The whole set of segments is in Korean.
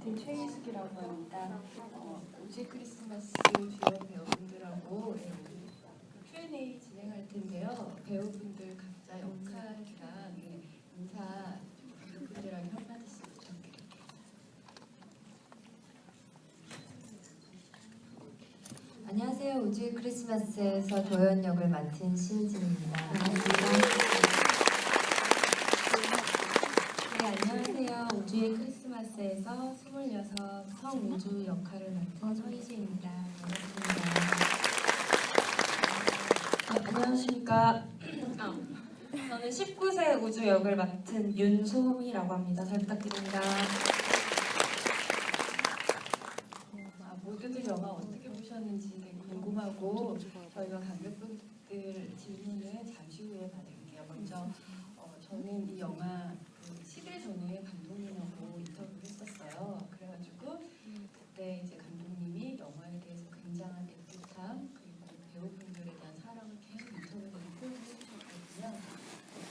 맡은 최희숙이라고 합니다. 우주 크리스마스 주연 배우분들하고 Q&A 진행할 텐데요. 배우분들 각자 역할이랑 인사 분들하게 한마디씩 부탁드릴게요. 안녕하세요. 우주 크리스마스에서 도연 역을 맡은 신진입니다. 네, 안녕하세요. 우주의 크리스마스에서 26 성우주 역할을 맡은 서희지입니다. 반갑습니다. 안녕하십니까. 저는 19세 우주 역을 맡은 윤소미라고 합니다. 잘 부탁드립니다. 모두들 영화 어떻게 보셨는지 되게 궁금하고 저희가 관객분들 질문을 잠시 후에 받을게요. 먼저 저는 이 영화 10일 전에 감독님하고 인터뷰를 했었어요. 그래가지고 그때 이제 감독님이 영화에 대해서 굉장한 애틋함 그리고 배우분들에 대한 사랑을 계속 인터뷰에서 표현해 주셨거든요. 그래서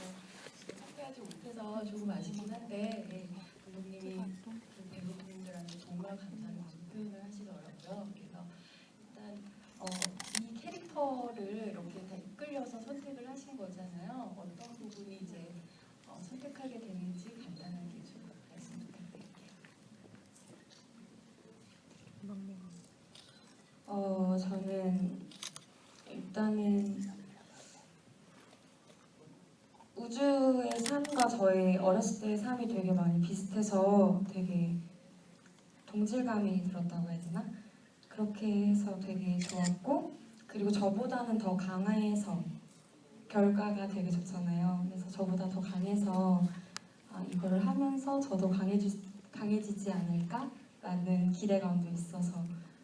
소개하지 못해서 조금 아쉽긴 한데 감독님이 그 배우분들한테 정말 감사하는 표현을 하시더라고요. 그래서 일단 이 캐릭터를 이렇게 다 이끌려서 선택을 하신 거잖아요. 어떤 부분이 이제 선택하게 됐는지 간단하게 좀 말씀 부탁드릴게요. 저는 일단은 우주의 삶과 저의 어렸을 때의 삶이 되게 많이 비슷해서 되게 동질감이 들었다고 해야 되나? 그렇게 해서 되게 좋았고, 그리고 저보다는 더 강해서 결과가 되게 좋잖아요. 그래서 저보다 더 강해서 이거를 하면서 저도 강해지지 않을까라는 기대감도 있어서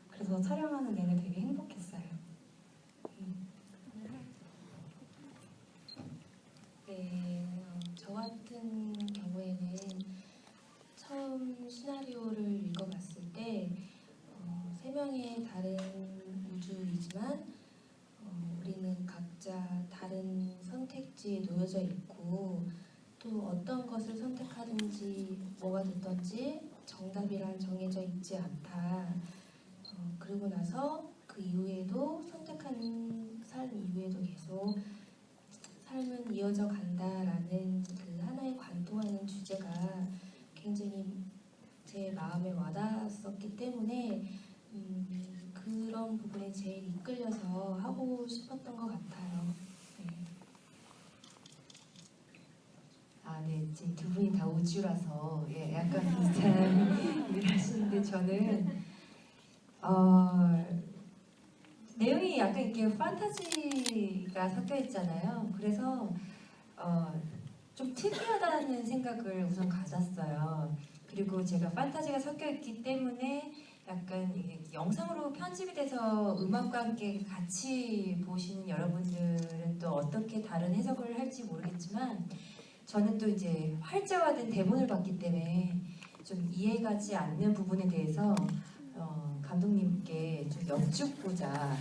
그래서 촬영하는 내내 되게 행복했어요. 네, 저 같은 경우에는 처음 시나리오를 읽어봤을 때 3명의 다른 우주이지만 우리는 각자 다른 선택지에 놓여져 있고 또 어떤 것을 선택하든지 뭐가 됐든지 정답이란 정해져 있지 않다. 그리고 나서 그 이후에도 선택한 삶 이후에도 계속 삶은 이어져 간다라는 그 하나의 관통하는 주제가 굉장히 제 마음에 와닿았었기 때문에 그런 부분에 제일 이끌려서 하고 싶었던 것 같아요. 네, 지금 두 분이 다 우주라서 약간 비슷한 일을 하시는데 저는 내용이 약간 이렇게 판타지가 섞여 있잖아요. 그래서 좀 특이하다는 생각을 우선 가졌어요. 그리고 제가 판타지가 섞여 있기 때문에 약간 이게 영상으로 편집이 돼서 음악과 함께 같이 보시는 여러분들은 또 어떻게 다른 해석을 할지 모르겠지만 저는 또 이제 활자화된 대본을 봤기 때문에 좀 이해가지 않는 부분에 대해서 감독님께 좀 여쭙고자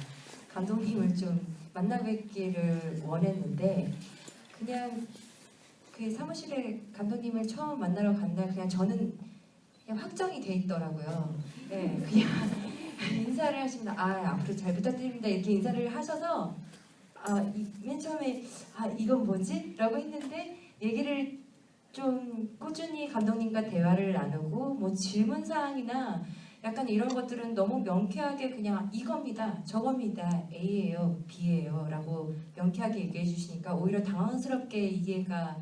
감독님을 좀 만나 뵙기를 원했는데 그냥 그 사무실에 감독님을 처음 만나러 간 날 그냥 저는 그냥 확정이 돼 있더라고요. 네, 그냥 인사를 하시면 앞으로 잘 부탁드립니다 이렇게 인사를 하셔서 맨 처음에 이건 뭐지? 라고 했는데 얘기를 좀 꾸준히 감독님과 대화를 나누고 뭐 질문사항이나 약간 이런 것들은 너무 명쾌하게 그냥 이겁니다, 저겁니다, A예요, B예요 라고 명쾌하게 얘기해 주시니까 오히려 당황스럽게 이해가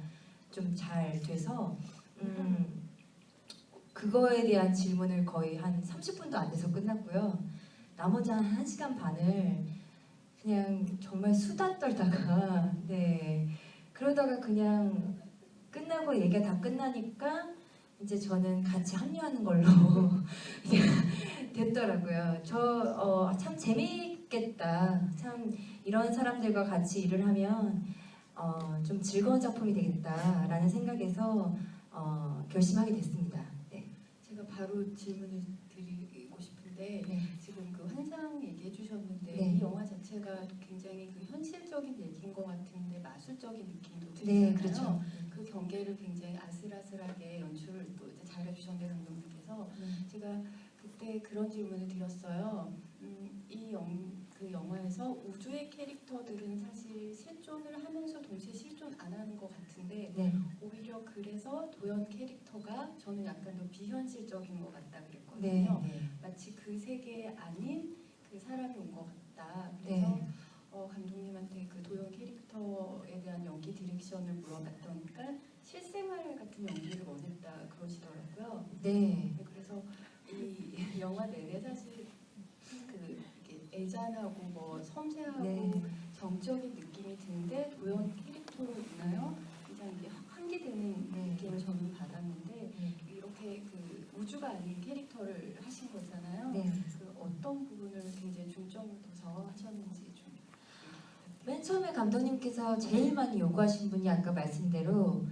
좀 잘 돼서 그거에 대한 질문을 거의 한 30분도 안 돼서 끝났고요. 나머지 한 1시간 반을 그냥 정말 수다 떨다가 그러다가 그냥 끝나고 얘기가 다 끝나니까 이제 저는 같이 합류하는 걸로 됐더라고요. 참 재미있겠다. 참 이런 사람들과 같이 일을 하면 좀 즐거운 작품이 되겠다라는 생각에서 결심하게 됐습니다. 네. 제가 바로 질문을 드리고 싶은데 지금 그 환상 얘기해 주셨는데 네. 이 영화 자체가 굉장히 그 현실적인 얘기인 것 같은데 마술적인 느낌도 네, 들잖아요. 그렇죠. 그 경계를 굉장히 아슬아슬하게 연출을 또 이제 잘 해주셨는데 감독님께서 제가 제가 그때 그런 질문을 드렸어요. 그 영화에서 우주의 캐릭터들은 사실 실존을 하면서 동시에 실존 안 하는 것 같은데 네. 오히려 그래서 도연 캐릭터가 저는 약간 더 비현실적인 것 같다 네. 그랬거든요. 네. 마치 그 세계 아닌 그 사람이 온 것 같다. 그래서 네. 감독님한테 그 도연 캐릭터에 대한 연기 디렉션을 물어봤더니까 실생활 같은 연기를 원했다 그러시더라고요. 네. 그래서 이 영화 내내 사실 그 이렇게 애잔하고 뭐 섬세하고 네. 정적인 느낌이 드는데 도연 캐릭터로 있나요? 그냥 이게 환기되는 네. 느낌을 저는 받았는데 네. 이렇게 그 우주가 아닌 캐릭터를 하신 거잖아요. 네. 그 어떤 부분을 굉장히 중점을 둬서 하셨는지 좀. 맨 처음에 감독님께서 제일 많이 요구하신 분이 아까 말씀대로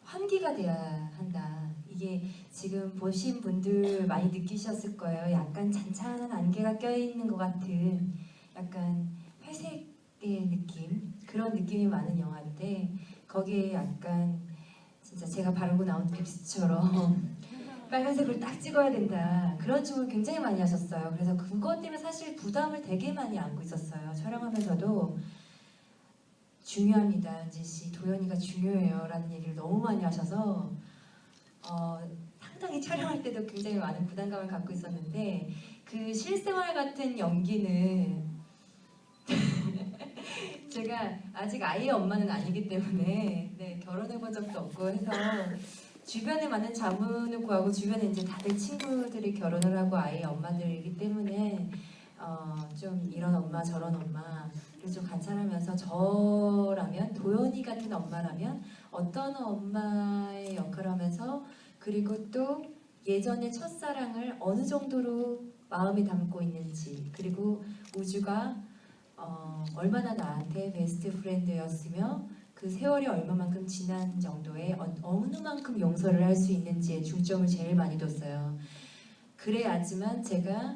환기가 돼야 한다. 이게 지금 보신 분들 많이 느끼셨을 거예요. 약간 잔잔한 안개가 껴있는 것 같은 약간 회색의 느낌, 그런 느낌이 많은 영화인데 거기에 약간 진짜 제가 바르고 나온 립스처럼 빨간색으로 딱 찍어야 된다. 그런 질문 굉장히 많이 하셨어요. 그래서 그것 때문에 사실 부담을 되게 많이 안고 있었어요. 촬영하면서도 중요합니다, 은지 씨. 도연이가 중요해요. 라는 얘기를 너무 많이 하셔서 상당히 촬영할 때도 굉장히 많은 부담감을 갖고 있었는데 그 실생활 같은 연기는 제가 아직 아이의 엄마는 아니기 때문에 네, 결혼해본 적도 없고 해서 주변에 많은 자문을 구하고 주변에 이제 다들 친구들이 결혼을 하고 아이의 엄마들이기 때문에 좀 이런 엄마 저런 엄마를 좀 관찰하면서 저라면 도연이 같은 엄마라면 어떤 엄마의 역할을 하면서 그리고 또 예전의 첫사랑을 어느 정도로 마음에 담고 있는지 그리고 우주가 얼마나 나한테 베스트 프렌드였으며 그 세월이 얼마만큼 지난 정도에 어느 만큼 용서를 할 수 있는지에 중점을 제일 많이 뒀어요. 그래야지만 제가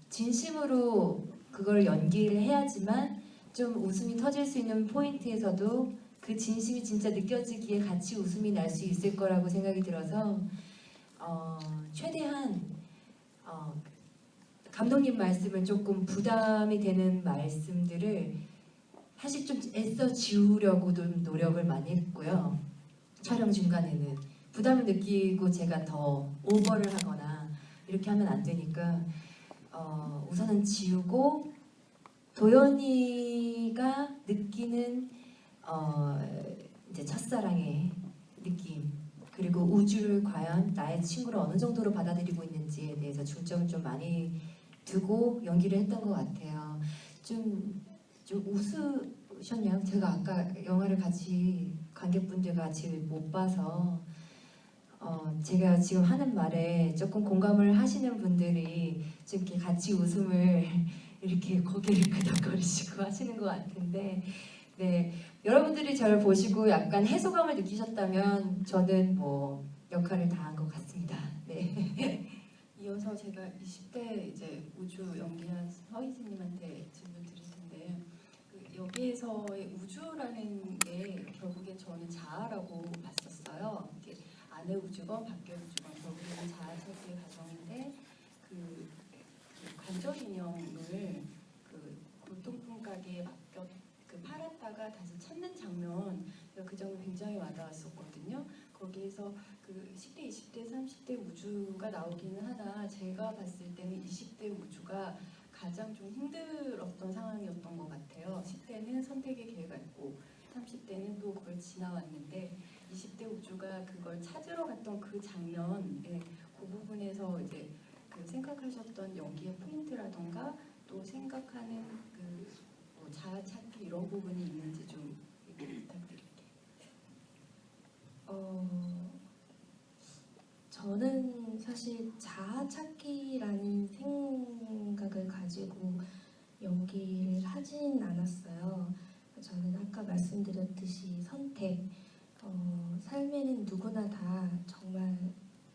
진심으로 그걸 연기를 해야지만 좀 웃음이 터질 수 있는 포인트에서도 그 진심이 진짜 느껴지기에 같이 웃음이 날 수 있을 거라고 생각이 들어서 최대한 감독님 말씀을 조금 부담이 되는 말씀들을 사실 좀 애써 지우려고 좀 노력을 많이 했고요. 촬영 중간에는 부담을 느끼고 제가 더 오버를 하거나 이렇게 하면 안 되니까 우선은 지우고 도연이가 느끼는 이제 첫사랑의 느낌 그리고 우주를 과연 나의 친구를 어느 정도로 받아들이고 있는지에 대해서 중점을 좀 많이 두고 연기를 했던 것 같아요. 좀 웃으셨냐고? 제가 아까 영화를 같이 관객분들과 같이 못 봐서 제가 지금 하는 말에 조금 공감을 하시는 분들이 좀 이렇게 같이 웃음을 이렇게 고개를 끄덕거리시고 하시는 것 같은데 네 여러분들이 저를 보시고 약간 해소감을 느끼셨다면 저는 뭐 역할을 다 한 것 같습니다. 네. 이어서 제가 20대 이제 우주 연기한 서희진님한테 질문 드릴 텐데 여기에서의 우주라는 게 결국에 저는 자아라고 봤었어요. 이게 안의 우주건 밖의 우주건 결국에는 자아 찾기의 과정인데 그 관절 인형을 그 골동품 가게에 팔았다가 다시 찾는 장면 그 장면 굉장히 와닿았었거든요. 거기에서 그 10대, 20대, 30대 우주가 나오기는 하나 제가 봤을 때는 20대 우주가 가장 좀 힘들었던 상황이었던 것 같아요. 10대는 선택의 기회가 있고 30대는 또 그걸 지나왔는데 20대 우주가 그걸 찾으러 갔던 그 장면에 그 부분에서 이제 그 생각하셨던 연기의 포인트라던가 또 생각하는 뭐 자아 찾기 이런 부분이 있는지 좀 부탁드릴게요. 저는 사실 자아 찾기라는 생각을 가지고 연기를 하진 않았어요. 저는 아까 말씀드렸듯이 선택, 삶에는 누구나 다 정말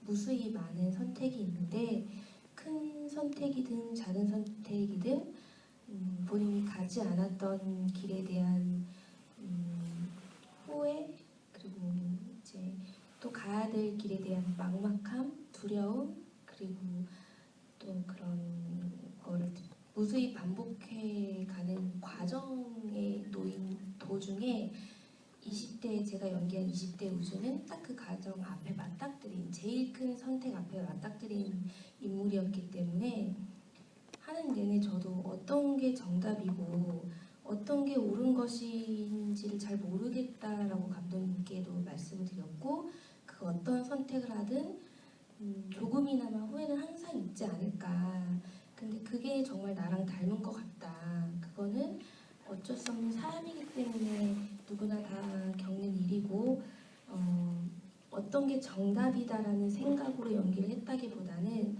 무수히 많은 선택이 있는데 큰 선택이든 작은 선택이든 본인이 가지 않았던 길에 대한 후회 그리고 이제 또 가야 될 길에 대한 막막함, 두려움 그리고 또 그런 거를 무수히 반복해가는 과정에 놓인 도중에 20대 제가 연기한 20대 우주는 딱 그 과정 앞에 맞닥뜨린 제일 큰 선택 앞에 맞닥뜨린 인물이었기 때문에 하는 내내 저도 어떤 게 정답이고 어떤 게 옳은 것인지를 잘 모르겠다라고 감독님께도 말씀을 드렸고 그 어떤 선택을 하든 조금이나마 후회는 항상 있지 않을까. 근데 그게 정말 나랑 닮은 것 같다. 그거는 어쩔 수 없는 삶이기 때문에 누구나 다 겪는 일이고 어떤 게 정답이다라는 생각으로 연기를 했다기보다는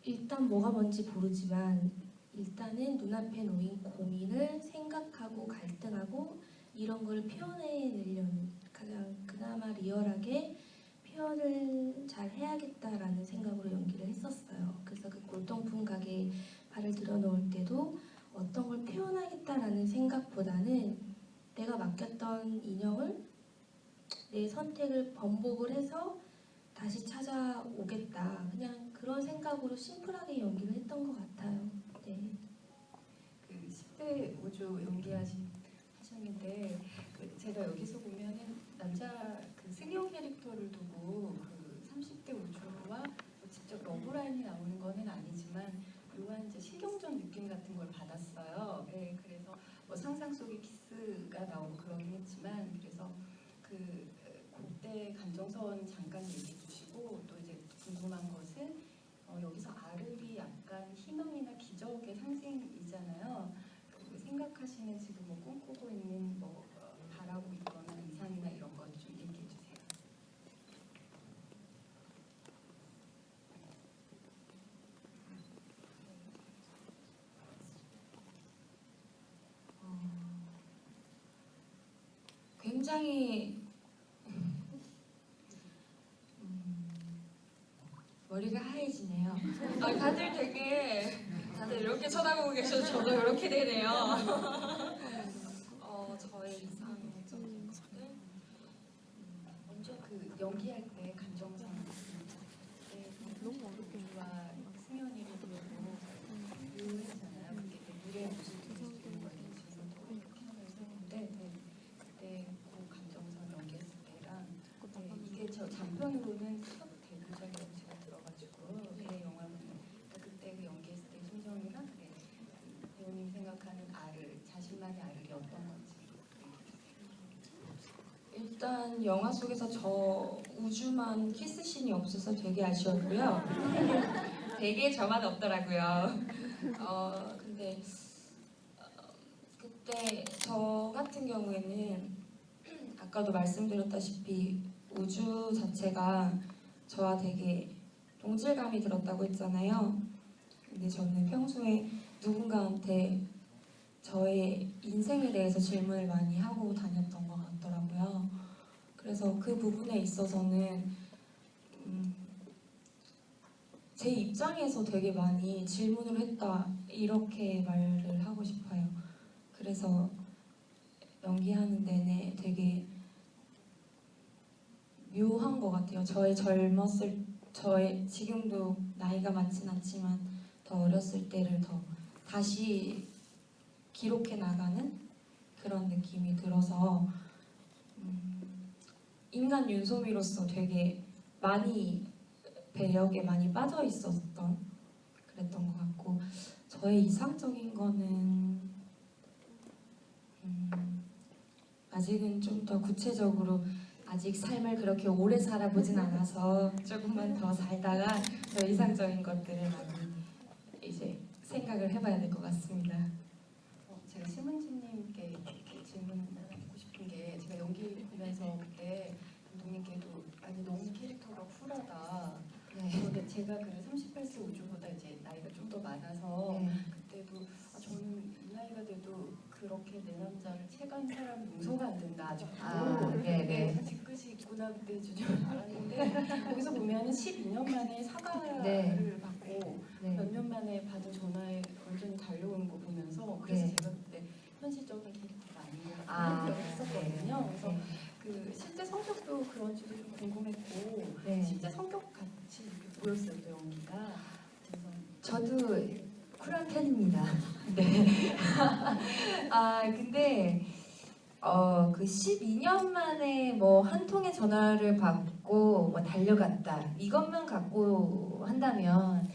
일단 뭐가 뭔지 모르지만 일단은 눈앞에 놓인 고민을 생각하고 갈등하고 이런 걸 표현해내려는 가장 그나마 리얼하게 표현을 잘 해야겠다라는 생각으로 연기를 했었어요. 그래서 그 골동품 가게에 발을 들여놓을 때도 어떤 걸 표현하겠다라는 생각보다는 내가 맡겼던 인형을 내 선택을 번복을 해서 다시 찾아오겠다. 그냥 그런 생각으로 심플하게 연기를 했던 것 같아요. 네. 그 10대 우주 연기하셨는데 그 제가 여기서 보면은 남자 그 승용 캐릭터를 두고 그 30대 우주와 뭐 직접 러브라인이 나오는 거는 아니지만 묘한 이제 신경전 느낌 같은 걸 받았어요. 네, 그래서 뭐 상상 속의 키스가 나오고 그러긴 했지만 그래서 그때 감정선 잠깐 얘기해 주시고 또 이제 궁금한 것은 여기서 아르이 약간 희망이나 기적의 상징이잖아요. 그 생각하시는 지금 뭐 꿈꾸고 있는 뭐 바라고 있거나 이상이나 이런 것 좀 얘기해 주세요. 굉장히 머리가 하얘지네요. 다들 이렇게 쳐다보고 계셔서 저도 이렇게 되네요. 저의 이상적인 것은 먼저 그 연기할 때 감정선 우주와 승연이를 부르고 유했잖아요. 그게 물에 무슨 뜻이 있는 건지 질문도 하면서 했는데 그때 그 감정선 연기했을 때랑 이게 저 장편으로는 첫 데뷔작이라고 제가 들어가지고 영화는 그때 그 연기했을 때 심정이랑 배우님 생각하는 자신만의 아르이 어떤 건지. 일단 영화 속에서 저 우주만 키스씬이 없어서 되게 아쉬웠고요. 되게 저만 없더라고요. 근데 그때 저 같은 경우에는 아까도 말씀드렸다시피 우주 자체가 저와 되게 동질감이 들었다고 했잖아요. 근데 저는 평소에 누군가한테 저의 인생에 대해서 질문을 많이 하고 다녔던 것 같더라고요. 그래서 그 부분에 있어서는 제 입장에서 되게 많이 질문을 했다 이렇게 말을 하고 싶어요. 그래서 연기하는 내내 되게 묘한 것 같아요. 저의 지금도 나이가 많진 않지만 더 어렸을 때를 더 다시 기록해 나가는 그런 느낌이 들어서 인간 윤소미로서 되게 많이 배역에 많이 빠져 있었던 그랬던 것 같고 저의 이상적인 거는 아직은 좀 더 구체적으로 아직 삶을 그렇게 오래 살아보진 않아서 조금만 더 살다가 더 이상적인 것들을 많이 이제 생각을 해봐야 될 것 같습니다. 제가 심은지님께 이렇게 질문을 하고 싶은 게 제가 연기 보면서 그때 감독님께도 아니 너무 캐릭터가 쿨하다. 그런데 제가 그 38세 우주보다 이제 나이가 좀 더 많아서 그때도 저는 이 나이가 돼도 그렇게 내 남자를 채간 사람 용서가 안 된다 아직도. 네네. 뒤끝이 있구나 그때 줄 알았는데 거기서 보면은 12년 만에 사과를 받고 몇 년 만에 받은 전화에 완전히 달려오는 거 보면서 그래서 제가 그때 현실적인 캐릭터가 아닌 것 같은 생각을 했었거든요. 그래서 그 실제 성격도 그런지도 좀 궁금했고 실제 성격 같이 이렇게 보였어요, 그 연기가. 그래서 저도 쿨한 편입니다. 네. 근데 그 12년 만에 뭐 한 통의 전화를 받고 뭐 달려갔다 이것만 갖고 한다면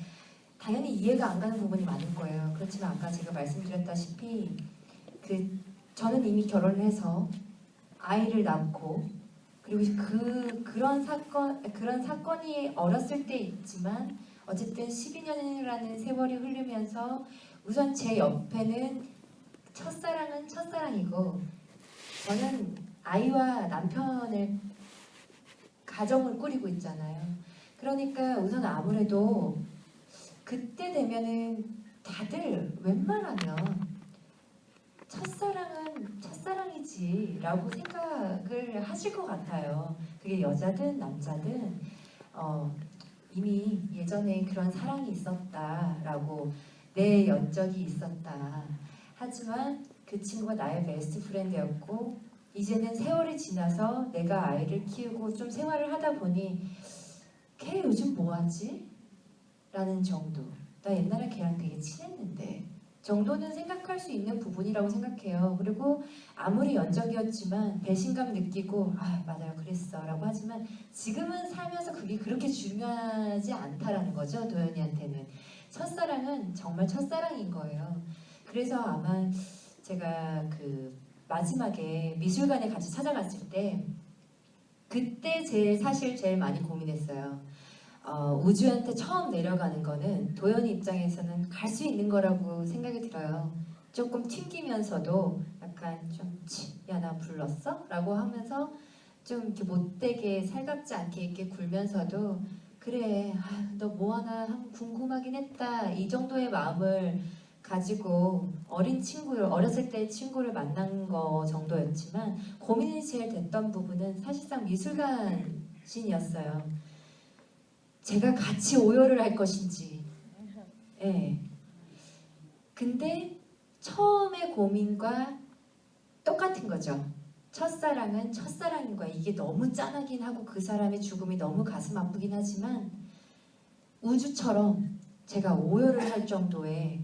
당연히 이해가 안 가는 부분이 많을 거예요. 그렇지만 아까 제가 말씀드렸다시피 저는 이미 결혼을 해서 아이를 낳고 그리고 그런 사건이 어렸을 때 있지만 어쨌든 12년이라는 세월이 흐르면서 우선 제 옆에는 첫사랑은 첫사랑이고 저는 아이와 남편을 가정을 꾸리고 있잖아요. 그러니까 우선 아무래도 그때 되면은 다들 웬만하면 첫사랑은 첫사랑이지 라고 생각을 하실 것 같아요. 그게 여자든 남자든 이미 예전에 그런 사랑이 있었다라고 내 연적이 있었다. 하지만 그 친구가 나의 베스트 프렌드였고 이제는 세월이 지나서 내가 아이를 키우고 좀 생활을 하다 보니 걔 요즘 뭐하지? 라는 정도. 나 옛날에 걔랑 되게 친했는데 정도는 생각할 수 있는 부분이라고 생각해요. 그리고 아무리 연적이었지만 배신감 느끼고 맞아요 그랬어 라고 하지만 지금은 살면서 그게 그렇게 중요하지 않다라는 거죠. 도연이한테는 첫사랑은 정말 첫사랑인 거예요. 그래서 아마 제가 그 마지막에 미술관에 같이 찾아갔을 때 그때 사실 제일 많이 고민했어요. 우주한테 처음 내려가는 거는 도연이 입장에서는 갈 수 있는 거라고 생각이 들어요. 조금 튕기면서도 약간 좀 야 나 불렀어? 라고 하면서 좀 이렇게 못되게 살갑지 않게 이렇게 굴면서도 그래 너 뭐하나 한번 궁금하긴 했다 이 정도의 마음을 가지고 어렸을 때 친구를 만난 거 정도였지만 고민이 제일 됐던 부분은 사실상 미술관 씬이었어요. 제가 같이 오열을 할 것인지. 예. 근데 처음의 고민과 똑같은 거죠. 첫사랑은 첫사랑인 거야. 이게 너무 짠하긴 하고 그 사람의 죽음이 너무 가슴 아프긴 하지만 우주처럼 제가 오열을 할 정도의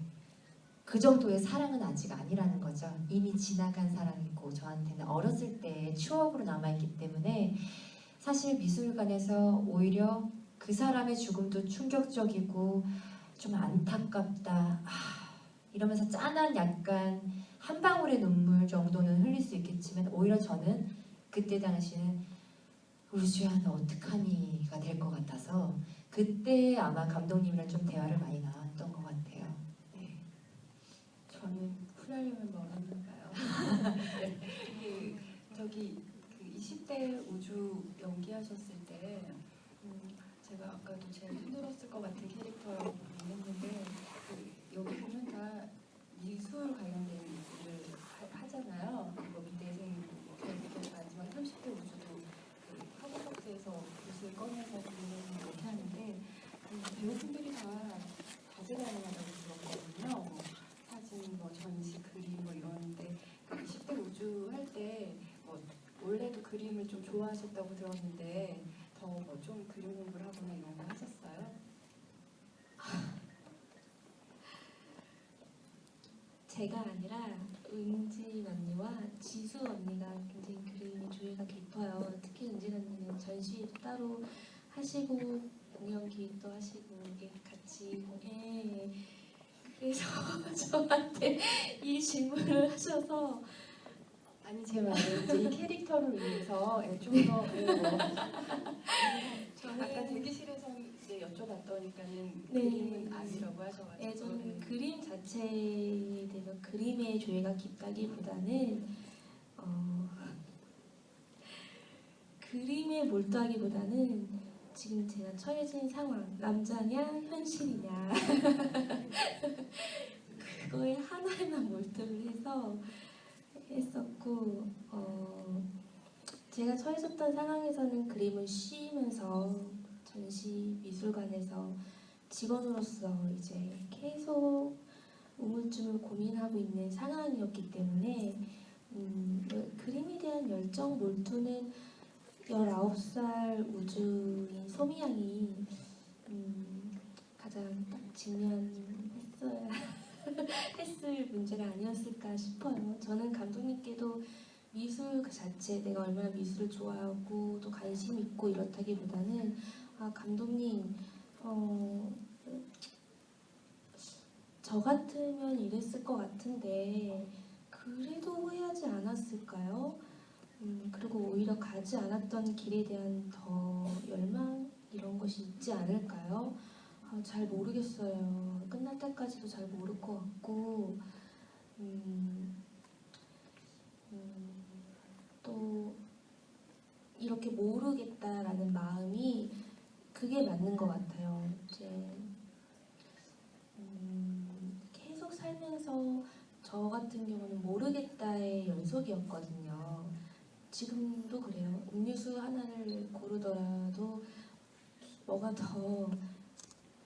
그 정도의 사랑은 아직 아니라는 거죠. 이미 지나간 사랑이고 저한테는 어렸을 때의 추억으로 남아있기 때문에 사실 미술관에서 오히려 그 사람의 죽음도 충격적이고 좀 안타깝다 이러면서 짠한 약간 한 방울의 눈물 정도는 흘릴 수 있겠지만 오히려 저는 그때 당시는 우주야 너 어떡하니가 될 것 같아서 그때 아마 감독님이랑 좀 대화를 많이 나눴던 것 같아요. 네. 저는 쿨하려면 멀었는가요? 네. 저기 그 20대 우주 연기하셨을 때 제가 아까도 제일 힘들었을 것 같은 캐릭터라고 얘기했는데 여기 보면 다 미술 관련된 일을 하잖아요. 뭐 미대생, 마지막 30대 우주도 그 학원박스에서 붓을 꺼내서 그리는 이렇게 하는데 배우분들이 다 다재다능하다고 들었거든요. 뭐 사진, 뭐 전시, 그림 뭐 이러는데 20대 우주 할 때 뭐 원래도 그림을 좀 좋아하셨다고 들었는데 더 뭐 좀 그림 공부를 하거나 이런 거 하셨어요? 제가 아니라 은진 언니와 지수 언니가 굉장히 그림에 조예가 깊어요. 특히 은진 언니는 전시도 따로 하시고 공연 기획도 하시고 이게 같이 그래서 저한테 이 질문을 하셔서 아니 제 말은 이제 이 캐릭터를 위해서 좀더 아까 대기실에서 이제 여쭤봤더니까는 네. 그림은 아니라고 하셔가지고 저는 그림 자체에 대해서 그림의 조예가 깊다기보다는 그림에 몰두하기보다는 지금 제가 처해진 상황 남자냐 현실이냐 그거에 하나에만 몰두를 해서 했었고 제가 처해졌던 상황에서는 그림을 쉬면서 전시 미술관에서 직원으로서 이제 계속 우물쭈물 고민하고 있는 상황이었기 때문에 그림에 대한 열정 몰두는 19살 우주인 소미양이 가장 딱 직면했어야 했을 문제가 아니었을까 싶어요. 저는 감독님께도 미술 그 자체, 내가 얼마나 미술을 좋아하고 또 관심 있고 이렇다기보다는 감독님 저 같으면 이랬을 것 같은데 그래도 후회하지 않았을까요? 그리고 오히려 가지 않았던 길에 대한 더 열망 이런 것이 있지 않을까요? 잘 모르겠어요. 끝날 때까지도 잘 모를 것 같고 또 이렇게 모르겠다라는 마음이 그게 맞는 것 같아요. 이제 계속 살면서 저 같은 경우는 모르겠다의 연속이었거든요. 지금도 그래요. 음료수 하나를 고르더라도 뭐가 더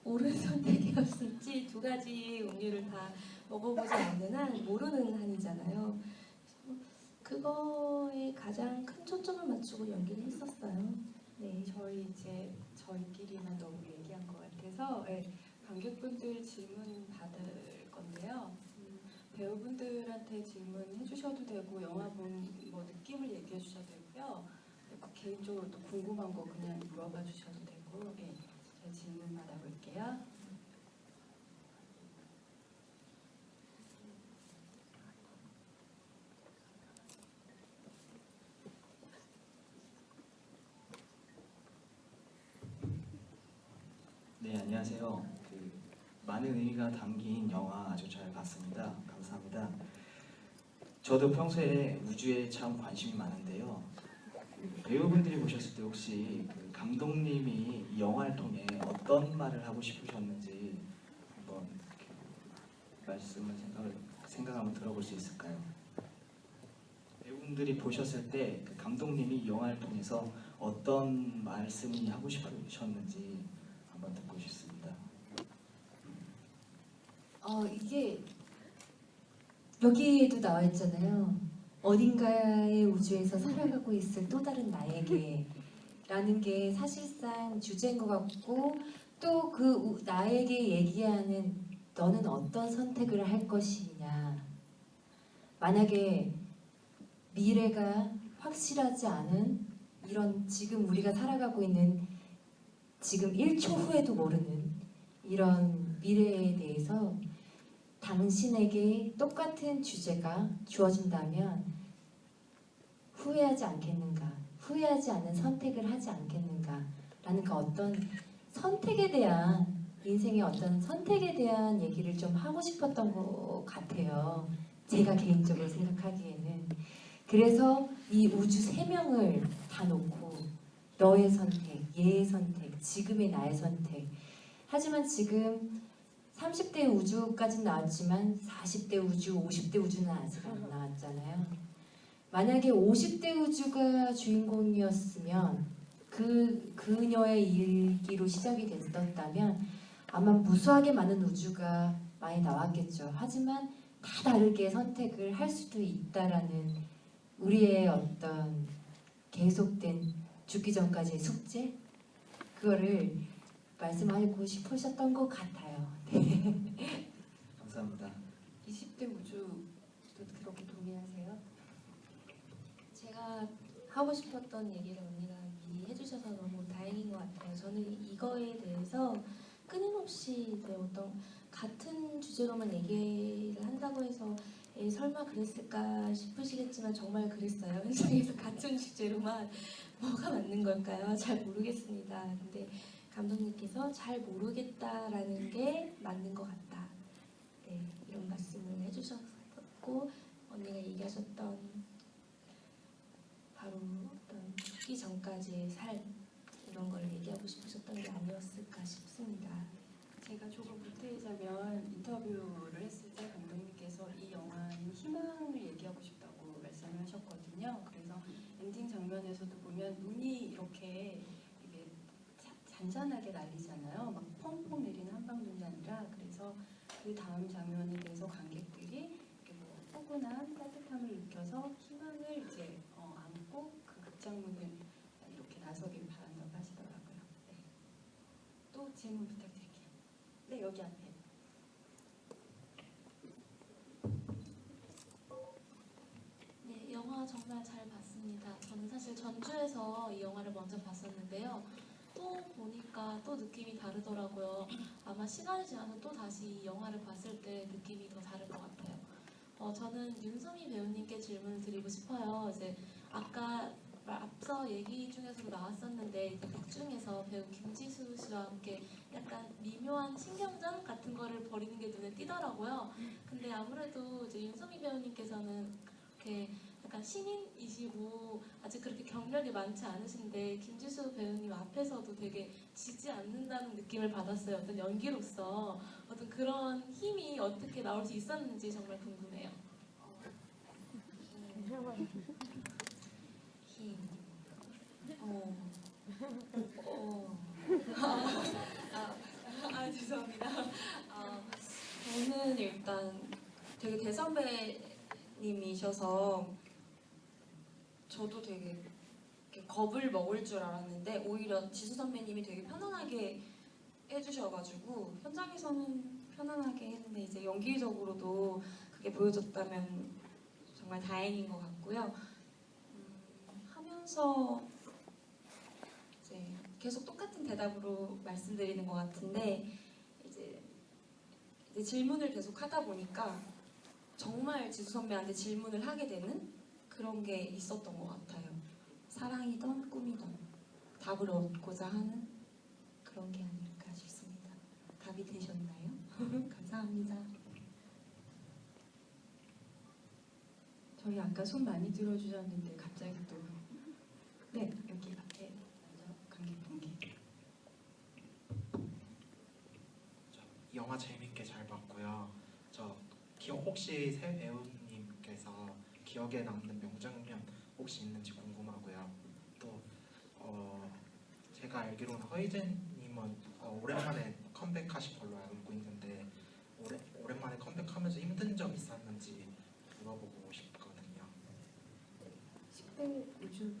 옳은 선택이 없을지 두 가지 음료를 다 먹어보지 않는 한 모르는 한이잖아요. 그래서 그거에 가장 큰 초점을 맞추고 연기를 했었어요. 네. 저희 이제 저희끼리만 너무 얘기한 것 같아서 관객분들 질문 받을 건데요. 배우분들한테 질문해 주셔도 되고 영화 본 뭐 느낌을 얘기해 주셔도 되고요. 개인적으로 또 궁금한 거 그냥 물어봐 주셔도 되고 제가 질문 받아볼게요. 네, 안녕하세요. 많은 의미가 담긴 영화 아주 잘 봤습니다. 감사합니다. 저도 평소에 우주에 참 관심이 많은데요. 배우분들이 보셨을 때 혹시 감독님이 이 영화를 통해 어떤 말을 하고 싶으셨는지 한번 말씀을 생각 한번 들어볼 수 있을까요? 배우분들이 보셨을 때 감독님이 이 영화를 통해서 어떤 말씀이 하고 싶으셨는지 한번 듣고 싶습니다. 이게 여기에도 나와 있잖아요. 어딘가의 우주에서 살아가고 있을 또 다른 나에게 라는 게 사실상 주제인 것 같고 또 그 나에게 얘기하는 너는 어떤 선택을 할 것이냐. 만약에 미래가 확실하지 않은 이런 지금 우리가 살아가고 있는 지금 1초 후에도 모르는 이런 미래에 대해서 당신에게 똑같은 주제가 주어진다면 후회하지 않겠는가, 후회하지 않는 선택을 하지 않겠는가 라는 그 어떤 선택에 대한 인생의 어떤 선택에 대한 얘기를 좀 하고 싶었던 것 같아요. 제가 개인적으로 생각하기에는. 그래서 이 우주 3명을 다 놓고 너의 선택, 얘의 선택, 지금의 나의 선택. 하지만 지금 30대 우주까지는 나왔지만 40대 우주, 50대 우주는 아직 안 나왔잖아요. 만약에 50대 우주가 주인공이었으면 그녀의 일기로 시작이 됐었다면 아마 무수하게 많은 우주가 많이 나왔겠죠. 하지만 다 다르게 선택을 할 수도 있다라는 우리의 어떤 계속된 죽기 전까지의 숙제? 그거를 말씀하고 싶으셨던 것 같아요. 네. 감사합니다. 20대 우주도 그렇게 동의하세요? 제가 하고 싶었던 얘기를 언니가 미리 해주셔서 너무 다행인 것 같아요. 저는 이거에 대해서 끊임없이 이제 어떤 같은 주제로만 얘기를 한다고 해서 설마 그랬을까 싶으시겠지만 정말 그랬어요. 현장에서 같은 주제로만 뭐가 맞는 걸까요? 잘 모르겠습니다. 근데 감독님께서 잘 모르겠다라는 게 맞는 것 같다. 네, 이런 말씀을 해주셨고 언니가 얘기하셨던 바로 어떤 죽기 전까지의 삶 이런 걸 얘기하고 싶으셨던 게 아니었을까 싶습니다. 제가 조금 보태자면 인터뷰를 했을 때 감독님께서 이 영화는 희망을 얘기하고 싶다고 말씀을 하셨거든요. 그래서 엔딩 장면에서도 보면 눈이 이렇게 이게 잔잔하게 날리잖아요. 막 펑펑 내리는 한방눈이 아니라 그래서 그 다음 장면에 대해서 관객들이 이렇게 뭐 포근한 따뜻함을 느껴서 희망을 이제 안고 그 극장문을 이렇게 나서길 바란다고 하시더라고요. 네. 또 질문 부탁드릴게요. 네, 여기 앞에. 네, 영화 정말 잘 봤습니다. 저는 사실 전주에서 이 영화를 먼저 봤었는데요. 또 보니까 또 느낌이 다르더라고요. 아마 시간이 지나서 또 다시 이 영화를 봤을 때 느낌이 더 다를 것 같아요. 저는 윤소미 배우님께 질문을 드리고 싶어요. 이제 아까 앞서 얘기 중에서도 나왔었는데 이제 극 중에서 배우 김지수 씨와 함께 약간 미묘한 신경전 같은 거를 벌이는 게 눈에 띄더라고요. 근데 아무래도 이제 윤소미 배우님께서는 이렇게 약간 신인이시고 아직 그렇게 경력이 많지 않으신데 김지수 배우님 앞에서도 되게 지지 않는다는 느낌을 받았어요. 어떤 연기로서 어떤 그런 힘이 어떻게 나올 수 있었는지 정말 궁금해요. 힘. 죄송합니다. 저는 일단 되게 대선배님이셔서 저도 되게 이렇게 겁을 먹을 줄 알았는데 오히려 지수 선배님이 되게 편안하게 해주셔가지고 현장에서는 편안하게 했는데 이제 연기적으로도 그게 보여줬다면 정말 다행인 것 같고요. 하면서 이제 계속 똑같은 대답으로 말씀드리는 것 같은데 이제 질문을 계속 하다 보니까 정말 지수 선배한테 질문을 하게 되는 그런 게 있었던 것 같아요. 사랑이던 꿈이던 답을 얻고자 하는 그런 게 아닐까 싶습니다. 답이 되셨나요? 감사합니다. 저희 아까 손 많이 들어주셨는데 갑자기 또 네, 여기 앞에 먼저 관객분께. 이 영화 재밌게 잘 봤고요. 혹시 새 배우님께서 기억에 남는 명장면 혹시 있는지 궁금하고요. 또 제가 알기로는 허이젠님은 오랜만에 컴백하신 걸로 알고 있는데 오랜만에 컴백하면서 힘든 점 있었는지 물어보고 싶거든요. 10대 우주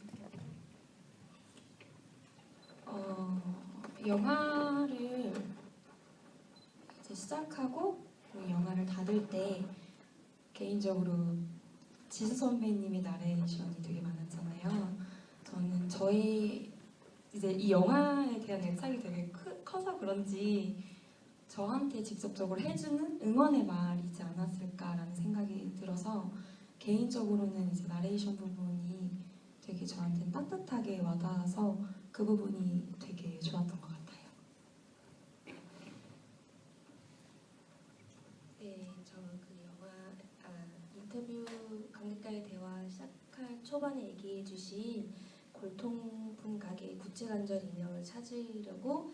영화를 이제 시작하고 영화를 닫을 때 개인적으로 지수 선배님이 나레이션이 되게 많았잖아요. 저는 저희 이제 이 영화에 대한 애착이 되게 커서 그런지 저한테 직접적으로 해주는 응원의 말이지 않았을까라는 생각이 들어서 개인적으로는 이제 나레이션 부분이 되게 저한테 따뜻하게 와닿아서 그 부분이 되게 좋았던 것 같아요. 네, 저는 그 영화 인터뷰 관객과의 대화 시작할 초반에 얘기해주신 골통품 가게 구체관절 인형을 찾으려고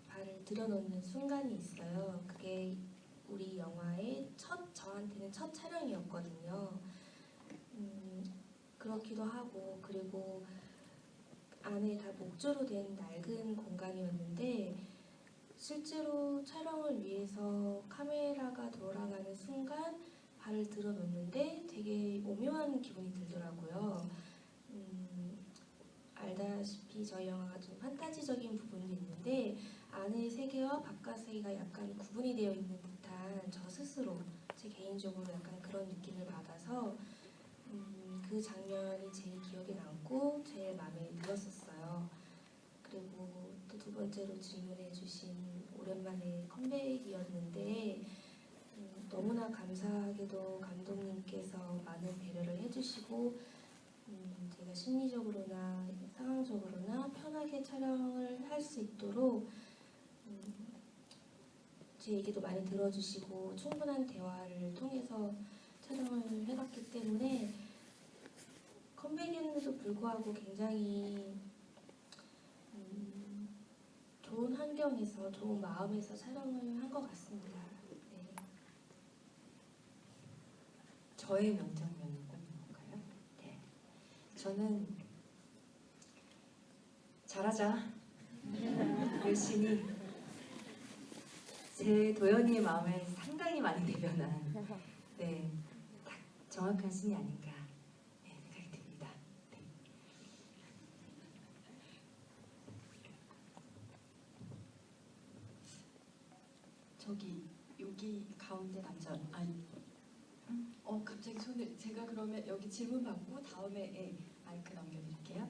발을 들여놓는 순간이 있어요. 그게 우리 영화의 저한테는 첫 촬영이었거든요. 그렇기도 하고 그리고 안에 다 목조로 된 낡은 공간이었는데 실제로 촬영을 위해서 카메라가 돌아가는 순간 발을 들어놓는데 되게 오묘한 기분이 들더라고요. 알다시피 저희 영화가 좀 판타지적인 부분도 있는데 안의 세계와 바깥 세계가 약간 구분이 되어 있는 듯한 저 스스로 제 개인적으로 약간 그런 느낌을 받아서 그 장면이 제일 기억에 남고 제일 마음에 들었었어요. 그리고 또 두 번째로 질문해 주신 오랜만에 컴백이었는데 너무나 감사하게도 감독님께서 많은 배려를 해주시고 제가 심리적으로나 상황적으로나 편하게 촬영을 할 수 있도록 제 얘기도 많이 들어주시고 충분한 대화를 통해서 촬영을 해봤기 때문에 컴백에도 불구하고 굉장히 좋은 환경에서 좋은 마음에서 촬영을 한 것 같습니다. 네. 저의 명장면은 꼭 뭔가요? 네, 저는 잘하자 열심히 제 도연이의 마음을 상당히 많이 대변한 네, 딱 정확한 신이 아닌가 네, 생각이 듭니다. 네. 저기 여기 가운데 남자 아니 갑자기 손을 제가 그러면 여기 질문 받고 다음에 마이크 넘겨드릴게요.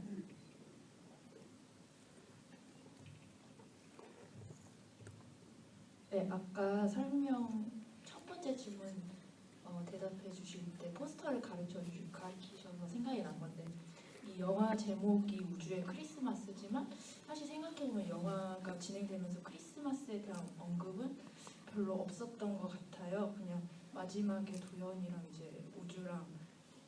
네, 아까 설명 첫 번째 질문 대답해 주실 때 포스터를 가르치셔서 생각이 난 건데 이 영화 제목이 우주의 크리스마스지만 사실 생각해보면 영화가 진행되면서 크리스마스에 대한 언급은 별로 없었던 것 같아요. 그냥 마지막에 도연이랑 이제 우주랑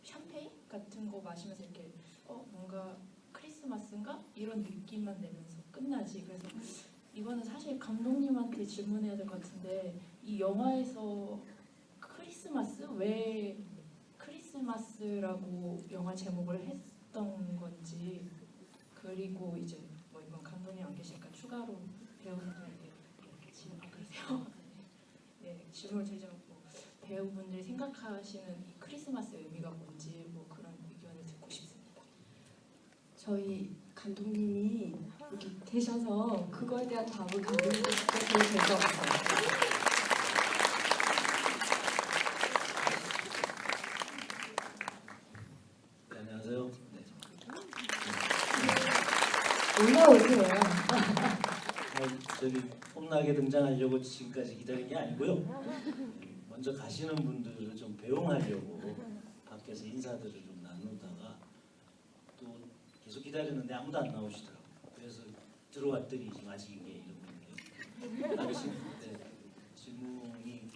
샴페인 같은 거 마시면서 이렇게 뭔가 크리스마스인가? 이런 느낌만 내면서 끝나지. 그래서 이거는 사실 감독님한테 질문해야 될 것 같은데 이 영화에서 크리스마스? 왜 크리스마스라고 영화 제목을 했던 건지 그리고 이제 뭐 이건 감독님 안 계시니까 추가로 배우분들에게 질문하세요. 네, 질문을 드리자면 뭐 배우분들이 생각하시는 이 크리스마스의 의미가 뭔지 뭐 그런 의견을 듣고 싶습니다. 저희 감독님이 여기 계셔서 그거에 대한 답을 감독님께 직접 드려도 될 것 같아요. 네, 안녕하세요. 네. 올라오세요. 저기 폼나게 등장하려고 지금까지 기다린 게 아니고요. 먼저 가시는 분들을 좀 배웅하려고 밖에서 인사들을 좀 나누다가 또 계속 기다렸는데 아무도 안 나오시더라고요. 그래서 들어왔더니 지금 아직 이게 이런 건데 질문이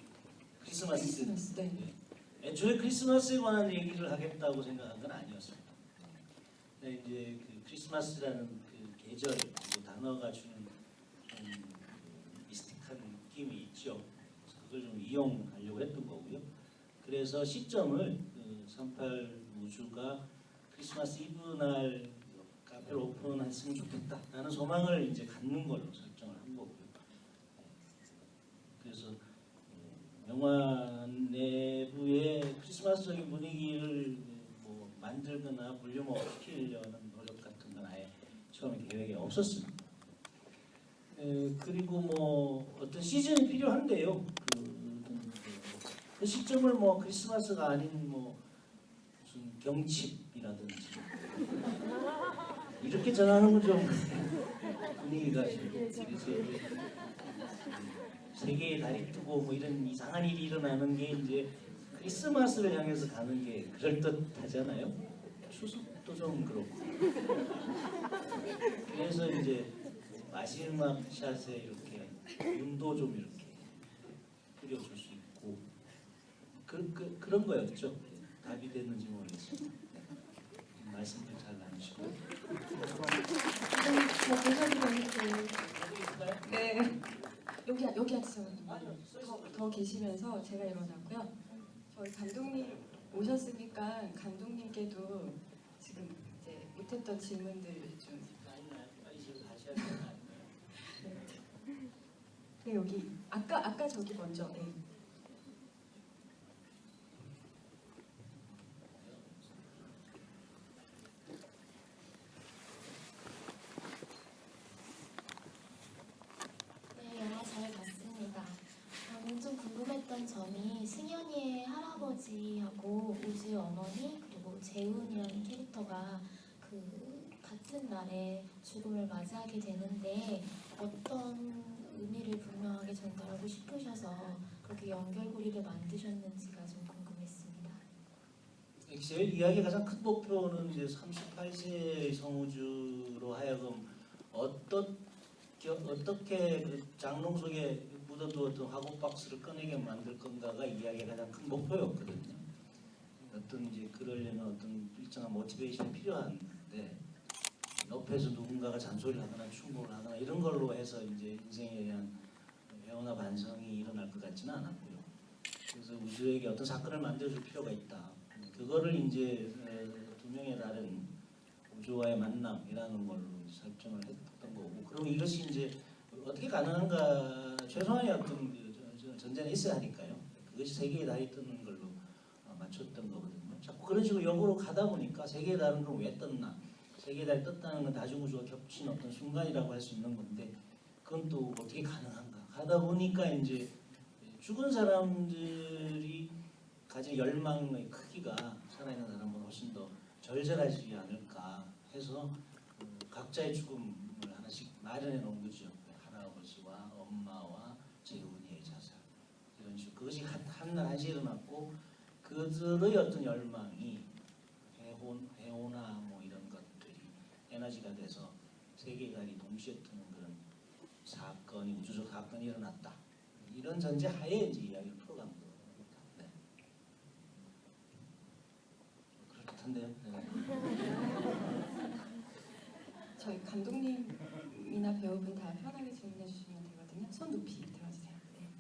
크리스마스. 네. 애초에 크리스마스에 관한 얘기를 하겠다고 생각한 건 아니었습니다. 근데 이제 그 크리스마스라는 그 계절, 그 단어가 주는 좀 미스틱한 느낌이 있죠. 그걸 좀 이용하려고 했던 거고요. 그래서 시점을 38 우주가 크리스마스 이브 날 카페를 오픈했으면 좋겠다라는 소망을 이제 갖는 걸로 설정을 한 거고요. 그래서 영화 내부의 크리스마스적인 분위기를 뭐 만들거나 볼륨업 시키려는 노력 같은 건 아예 처음에 계획에 없었습니다. 그리고 뭐 어떤 시즌이 필요한데요. 그 시점을 뭐 크리스마스가 아닌 뭐 무슨 경칩이라든지 이렇게 전하는 건 좀 분위기가 세계에 달이 뜨고 뭐 이런 이상한 일이 일어나는 게 이제 크리스마스를 향해서 가는 게 그럴듯하잖아요. 추석도 좀 그렇고. 그래서 이제 마지막 샷에 이렇게 눈도 좀 이렇게 그려줄 수 있고 그런 거였죠. 답이 됐는지 모르겠습니다. 말씀도 잘 나누시고. 네. 여기 앉으세요. 더 계시면서 제가 일어나고요. 저희 감독님 오셨으니까 감독님께도 지금 이제 못했던 질문들 좀. 네, 여기 아까 저기 먼저. 네. 네, 영화 잘 봤습니다. 저는 좀 궁금했던 점이 승현이의 할아버지하고 우주의 어머니 그리고 재훈이라는 캐릭터가 그 같은 날에 죽음을 맞이하게 되는데 어떤 의미를 분명하게 전달하고 싶으셔서 그렇게 연결고리를 만드셨는지가 좀 궁금했습니다. 제 이야기의 가장 큰 목표는 이제 38세 성우주로 하여금 어떻게 그 장롱 속에 묻어두었던 화고 박스를 꺼내게 만들 건가가 이야기의 가장 큰 목표였거든요. 어떤 이제 그러려면 어떤 일정한 모티베이션이 필요한데 옆에서 누군가가 잔소리를 하거나 충고를 하거나 이런 걸로 해서 이제 인생에 대한 회오나 반성이 일어날 것 같지는 않았고요. 그래서 우주에게 어떤 사건을 만들어줄 필요가 있다. 그거를 이제 두 명의 다른 우주와의 만남이라는 걸로 설정을 했던 거고, 그리고 이것이 이제 어떻게 가능한가 최소한의 어떤 전제는 있어야 하니까요. 그것이 세계의 달이 뜨는 걸로 맞췄던 거거든요. 자꾸 그런 식으로 역으로 가다 보니까 세계의 달은 그럼 왜 떴나? 세계의 달이 떴다는 건 다중우주가 겹친 어떤 순간이라고 할 수 있는 건데 그건 또 어떻게 가능한가? 하다 보니까 이제 죽은 사람들이 가진 열망의 크기가 살아있는 사람보다 훨씬 더 절절하지 않을까 해서 각자의 죽음을 하나씩 마련해 놓은 거죠. 할아버지와 엄마와 재훈이의 자살 이런 식으로 그것이 한날 한시에 일어났고 그들의 어떤 열망이 해오나 뭐 이런 것들이 에너지가 돼서 세계관이 동시에 뜨는 그런 사건이 우주적 사건이 일어났다. 이런 전제 하에 이제 이야기를 풀어간 겁니다. 네. 그렇던데요. 네. 저희 감독님이나 배우분 다 편하게 질문해 주시면 되거든요. 손 높이 들어주세요. 네.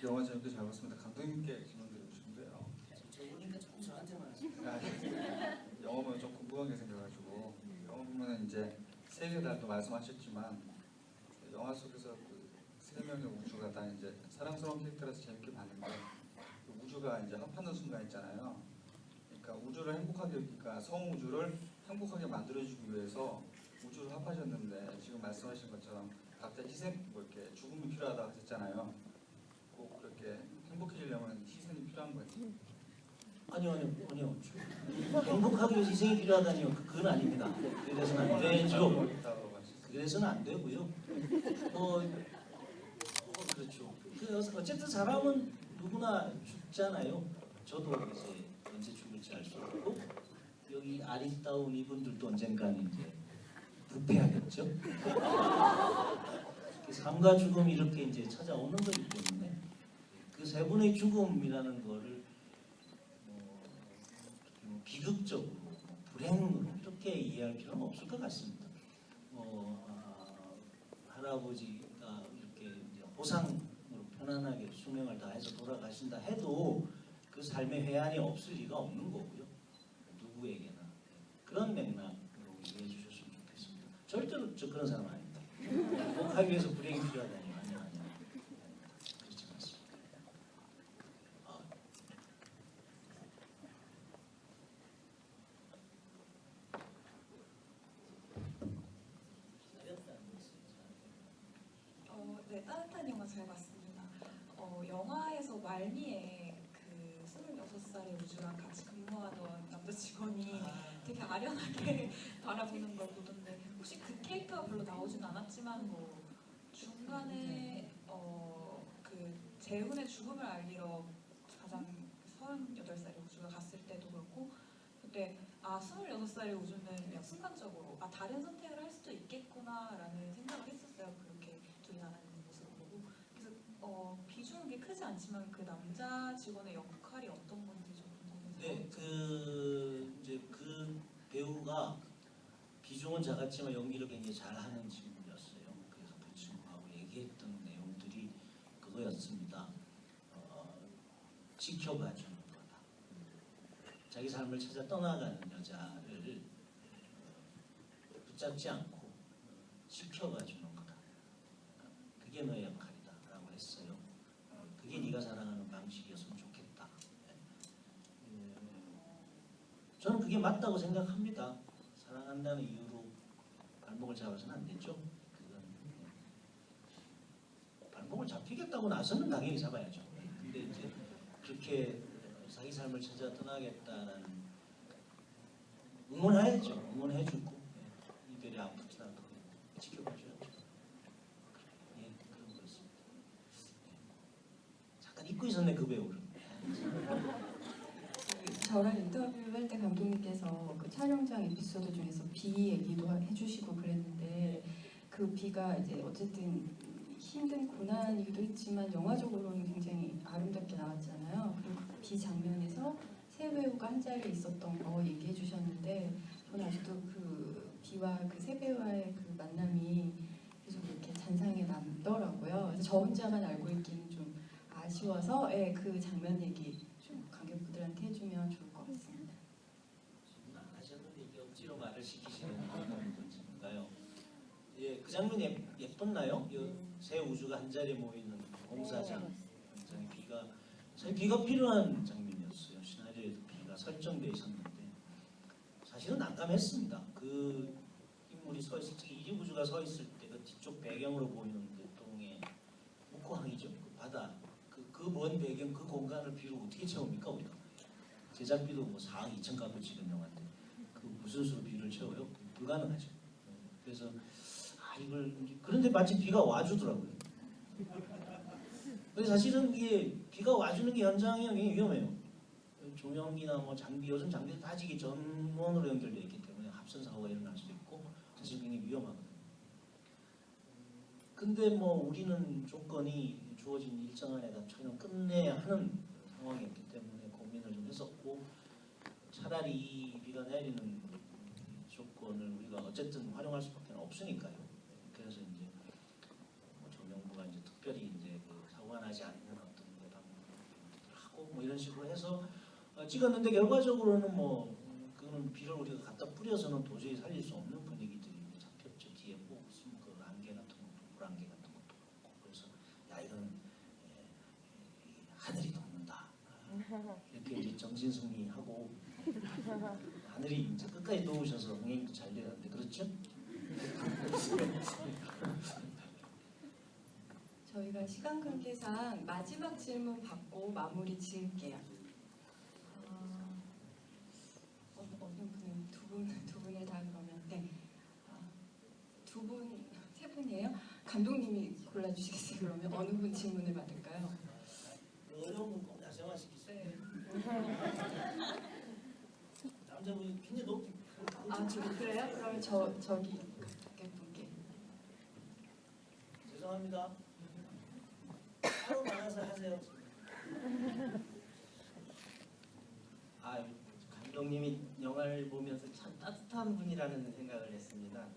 영화 재밌게 잘 봤습니다. 감독님께 질문드리고 싶은데요. 저분이니까 조금 저한테만 하세요. 영화 보면 좀 궁금한 게 생겨가지고 영화 보면 이제 세계 달도 말씀하셨지만 영화 속에서 그 세 명의 우주가 다 이제 사랑스러운 캐릭터라서 재밌게 봤는데 그 우주가 이제 합하는 순간 있잖아요. 그러니까 우주를 행복하게 그러니까 성 우주를 행복하게 만들어주기 위해서 우주를 합하셨는데 지금 말씀하신 것처럼 각자 희생 뭐 이렇게 죽음이 필요하다고 하셨잖아요. 꼭 그렇게 행복해지려면 희생이 필요한 거예요. 아니요. 행복하기 위해서 희생이 필요하다니요. 그건 아닙니다. 그래서는 안 되죠. 그래서는 안 되고요. 그렇죠. 그래서 어쨌든 사람은 누구나 죽잖아요. 저도 이제 언제 죽을지 알 수 없고 여기 아리따운 이분들도 언젠가는 이제 부패하겠죠. 삶과 죽음이 이렇게 이제 찾아오는 거기 때문에 그 세 분의 죽음이라는 거를 비극적으로 불행으로 이렇게 이해할 필요는 없을 것 같습니다. 할아버지가 이렇게 이제 호상으로 편안하게 수명을 다해서 돌아가신다 해도 그 삶의 회한이 없을 리가 없는 거고요. 누구에게나 그런 맥락으로 이해해 주셨으면 좋겠습니다. 절대로 저 그런 사람 아닙니다. 행복하기 위해서 불행이 필요하다니 아니야. 그렇지 않습니다. 네, 따뜻한 영화 잘 봤습니다. 영화에서 말미에 그 26살의 우주랑 같이 근무하던 남자 직원이 되게 아련하게 바라보는 걸 보던데 혹시 그 캐릭터가 별로 나오진 않았지만 뭐 중간에 그 재훈의 죽음을 알리러 가장 38살의 우주가 갔을 때도 그렇고 그때 26살의 우주는 그냥 순간적으로 다른 선택을 할 수도 있겠구나라는 생각을 했었어요. 그렇게 둘이 나가는 모습을 보고 그래서 비중은 게 크지 않지만 그 남자 직원의 역할이 어떤 건지 좀 궁금해서. 네, 그 배우가 비중은 작았지만 연기를 굉장히 잘하는 친구였어요. 그래서 그 친구하고 얘기했던 내용들이 그거였습니다. 지켜봐 주는 거다. 자기 삶을 찾아 떠나가는 여자를 붙잡지 않고 지켜봐 주는 거다. 그게 너의 역할이다 라고 했어요. 그게 네가 사랑하는 방식이었으면 좋겠다. 저는 그게 맞다고 생각합니다. 사랑한다는 이유로 발목을 잡아서는 안 되죠. 그건 발목을 잡히겠다고 나서는 당연히 잡아야죠. 근데 이제 그렇게 자기 삶을 찾아 떠나겠다는 응원해야죠. 응원해주고 이들이 아프더라도 지켜봐줘야죠. 예, 그런 거였습니다. 잠깐 잊고 있었네 그 배우를. 저랑 인터뷰할 때 감독님께서 그 촬영장 에피소드 중에서 비 얘기도 해주시고 그랬는데 그 비가 이제 어쨌든 힘든 고난이기도 했지만 영화적으로는 굉장히 아름답게 나왔잖아요. 그리고 그 비 장면에서 세 배우가 한 자리에 있었던 거 얘기해 주셨는데 저는 아직도 그 비와 그 세 배우와의 그 만남이 계속 이렇게 잔상에 남더라고요. 그래서 저 혼자만 알고 있기는 좀 아쉬워서 그 장면 얘기 좀 관객분들한테 해주면 좋을 것 같습니다. 안 하셨는데 이게 억지로 말을 시키시는 건가요? 예, 그 장면 예뻤나요? 새 우주가 한 자리에 모이는 공사장 굉장히 비가 필요한 장면이었어요. 시나리오에도 비가 설정되어 있었는데 사실은 난감했습니다. 그 인물이 서 있을 때, 이 우주가 서 있을 때 그 저 뒤쪽 배경으로 보이는 그 동해 목호항이죠. 그 바다 그 먼 배경 그 공간을 비로 어떻게 채웁니까 우리가? 제작비도 뭐 4억 2천 갖고 찍은 영화인데 그 무슨 수로 비를 채워요? 불가능하죠. 그래서 이걸 그런데 마침 비가 와주더라고요. 근데 사실은 이게 비가 와주는 게 현장이 굉장히 위험해요. 조명이나 뭐 장비 요즘 장비도 다지기 전원으로 연결되어 있기 때문에 합선 사고가 일어날 수도 있고 사실 굉장히 위험하거든요. 근데 뭐 우리는 조건이 주어진 일정 안에 다 촬영 끝내야 하는 상황이었기 때문에 고민을 좀 했었고 차라리 비가 내리는 조건을 우리가 어쨌든 활용할 수밖에 없으니까요. 그래서 이제 뭐 조명부가 이제 특별히 이제 그 사고가 나지 않는 어떤 방법을 하고 뭐 이런 식으로 해서 찍었는데 결과적으로는 뭐 그거는 비를 우리가 갖다 뿌려서는 도저히 살릴 수 없는 분위기들이 잡혔죠. 뒤에 뭐 무슨 그 안개 같은 것도 물안개 같은 것도 그렇고 그래서 야 이거는 하늘이 돕는다 이렇게 이제 정신승리하고 하늘이 이제 끝까지 도우셔서 흥행도 잘 되는데 그렇죠? 저희가 시간 관계상 마지막 질문 받고 마무리 지을게요. 어느 분은 두 분을 다 그러면 네. 세 분이에요? 감독님이 골라주시겠어요? 그러면 어느 분 질문을 받을까요? 어려운 건 꼭 나서만 시키세요. 남자분이 굉장히 높이. 그래요? 그럼 저기 밖에 분께. 죄송합니다. 바로 나가서 하세요. 감독님이 영화를 보면서 참 따뜻한 분이라는 생각을 했습니다.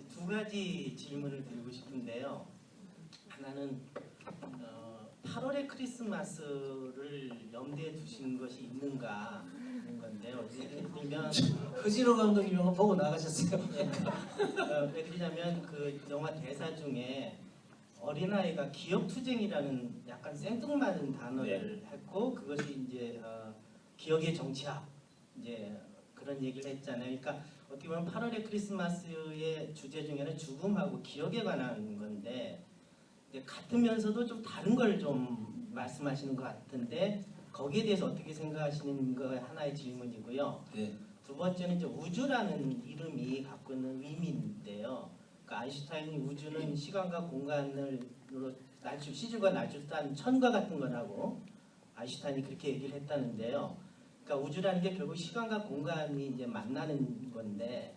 두 가지 질문을 드리고 싶은데요. 하나는 8월의 크리스마스를 염두에 두신 것이 있는가 하는 건데요. 예를 들면 허진호 감독님 영화 보고 나가셨어요. 왜 그러냐면 그 영화 대사 중에 어린아이가 기억투쟁이라는 약간 생뚱맞은 단어를 했고 그것이 이제 기억의 정치학 이제 그런 얘기를 했잖아요. 그러니까 어떻게 보면 8월의 크리스마스의 주제 중에는 죽음하고 기억에 관한 건데 같으면서도 좀 다른 걸 좀 말씀하시는 것 같은데 거기에 대해서 어떻게 생각하시는 거 하나의 질문이고요. 네. 두 번째는 이제 우주라는 이름이 갖고 있는 의미인데요. 그러니까 아인슈타인이 우주는 시간과 공간으로 시줄과 날줄단 천과 같은 거라고 아인슈타인이 그렇게 얘기를 했다는데요. 그러니까 우주라는 게 결국 시간과 공간이 이제 만나는 건데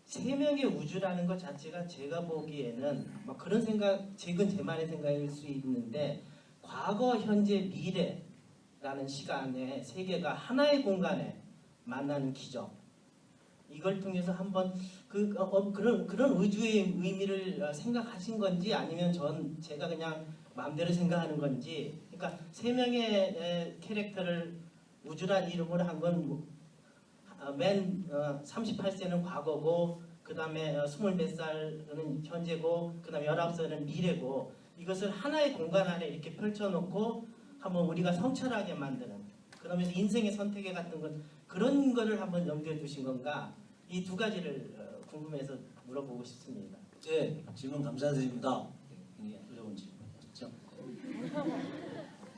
세 명의 우주라는 것 자체가 제가 보기에는 뭐 그런 생각, 지금 제만의 생각일 수 있는데 과거, 현재, 미래라는 시간에 세계가 하나의 공간에 만나는 기적. 이걸 통해서 한번 그런 우주의 의미를 생각하신 건지 아니면 제가 그냥 마음대로 생각하는 건지. 그러니까 세 명의 캐릭터를 우주란 이름으로 한 건 맨 38세는 과거고 그 다음에 20몇 살은 현재고 그 다음에 19살은 미래고 이것을 하나의 공간 안에 이렇게 펼쳐놓고 한번 우리가 성찰하게 만드는 그러면서 인생의 선택에 같은 건 그런 거를 한번 염두에 두신 건가 이 두 가지를 궁금해서 물어보고 싶습니다. 네, 질문 감사드립니다. 굉장히 어려운 질문이었죠.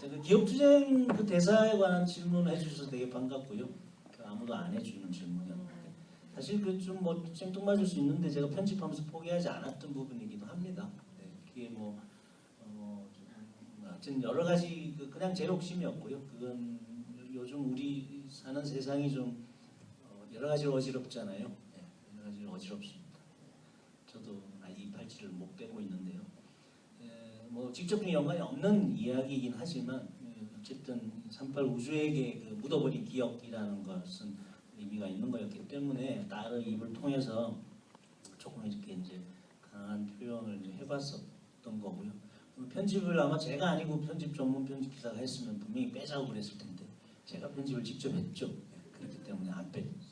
그 기억투쟁 그 대사에 관한 질문을 해주셔서 되게 반갑고요. 아무도 안 해주는 질문이었는데 사실 그 좀 뭐 생뚱맞을 수 있는데 제가 편집하면서 포기하지 않았던 부분이기도 합니다. 네, 그게 하여튼 여러 가지 그냥 제 욕심이었고요. 그건 요즘 우리 사는 세상이 좀 여러 가지로 어지럽잖아요. 네, 여러 가지로 어지럽습니다. 저도 I287을 못 빼고 있는데요. 뭐 직접적인 연관이 없는 이야기이긴 하지만 어쨌든 38 우주에게 그 묻어버린 기억이라는 것은 의미가 있는 거였기 때문에 딸의 입을 통해서 조금 이렇게 이제 강한 표현을 이제 해봤었던 거고요. 편집을 아마 제가 아니고 편집 전문 편집기사가 했으면 분명히 빼자고 그랬을 텐데 제가 편집을 직접 했죠. 그렇기 때문에 안 뺐습니다.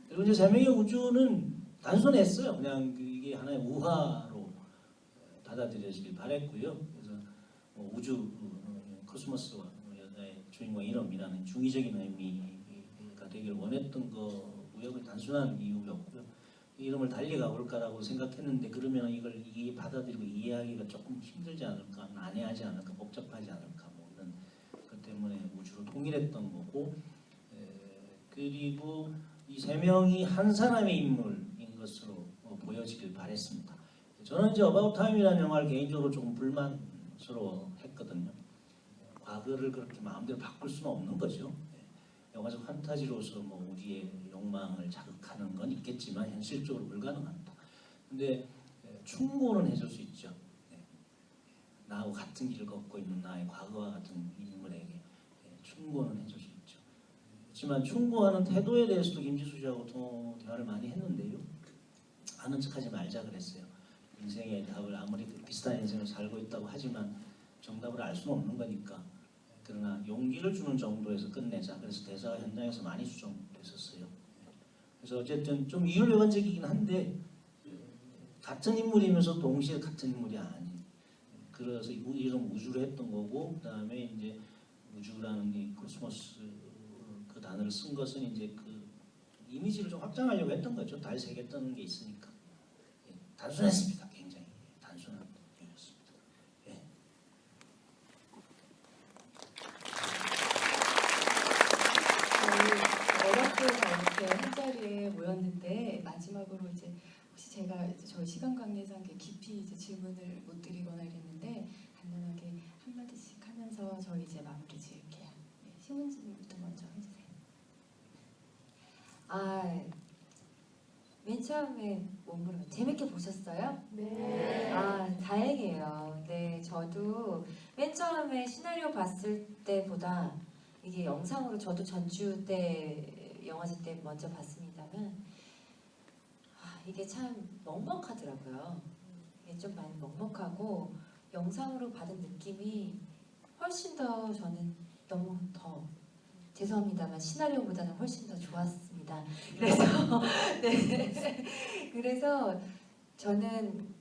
그리고 이제 세 명의 우주는 단순했어요. 그냥 이게 하나의 우화로 받아들여지길 바랬고요. 그래서 우주 코스모스와 여자의 주인공 이름이라는 중의적인 의미가 되길 원했던 거고요. 이유고요. 단순한 이유였고요. 이름을 달리 가볼까라고 생각했는데 그러면 이걸 받아들이고 이해하기가 조금 힘들지 않을까, 난해하지 않을까, 복잡하지 않을까 뭐 이런 것 때문에 우주로 통일했던 거고, 그리고 이 세 명이 한 사람의 인물인 것으로 보여지길 바랬습니다. 저는 이제 어바웃 타임이라는 영화를 개인적으로 조금 불만스러워했거든요. 과거를 그렇게 마음대로 바꿀 수는 없는 거죠. 영화적 판타지로서 뭐 우리의 욕망을 자극하는 건 있겠지만 현실적으로 불가능합니다. 근데 충고는 해줄 수 있죠. 나하고 같은 길을 걷고 있는 나의 과거와 같은 인물에게 충고는 해줄 수 있죠. 그렇지만 충고하는 태도에 대해서도 김지수 씨하고 대화를 많이 했는데요. 아는 척하지 말자 그랬어요. 인생의 답을 아무리 비슷한 인생을 살고 있다고 하지만 정답을 알 수는 없는 거니까. 그러나 용기를 주는 정도에서 끝내자. 그래서 대사가 현장에서 많이 수정됐었어요. 그래서 어쨌든 좀 이율배반적이긴 한데 같은 인물이면서 동시에 같은 인물이 아닌. 그래서 이런 우주로 했던 거고, 그 다음에 이제 우주라는 이 코스모스 그 단어를 쓴 것은 이제 그 이미지를 좀 확장하려고 했던 거죠. 달 세 개 뜨는 게 있으니까. 단순했습니다. 굉장히 단순한 이유였습니다. 어렵게 다 이렇게 한 자리에 모였는데 마지막으로 이제 혹시 제가 이제 저희 시간 관계상 깊이 이제 질문을 못 드리거나 이랬는데 간단하게 한 마디씩 하면서 저희 이제 마무리 지을게요. 신문진님부터 먼저 해주세요. 맨 처음에 뭐 물어봐요? 재밌게 보셨어요? 네. 다행이에요. 네, 저도 맨 처음에 시나리오 봤을 때보다 이게 영상으로 저도 전주 때 영화제 때 먼저 봤습니다만 이게 참 먹먹하더라고요. 이게 좀 많이 먹먹하고 영상으로 받은 느낌이 훨씬 더 저는 너무 더 죄송합니다만 시나리오보다는 훨씬 더 좋았습니다. 그래서 그래서 저는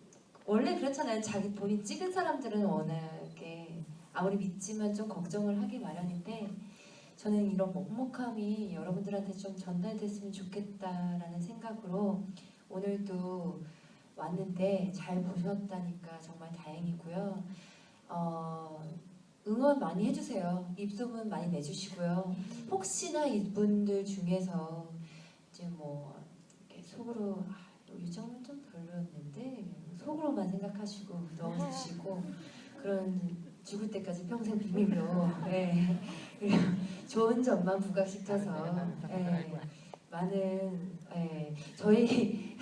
원래 그렇잖아요. 자기 본인 찍은 사람들은 워낙에 아무리 믿지만 좀 걱정을 하기 마련인데 저는 이런 먹먹함이 여러분들한테 좀 전달됐으면 좋겠다라는 생각으로 오늘도 왔는데 잘 보셨다니까 정말 다행이고요. 응원 많이 해주세요. 입소문 많이 내주시고요. 혹시나 이분들 중에서 이제 뭐 이렇게 속으로 유정은 좀 별로였는데 속으로만 생각하시고 넣어주시고 그런 죽을 때까지 평생 비밀로 좋은 점만 부각시켜서 많은 저희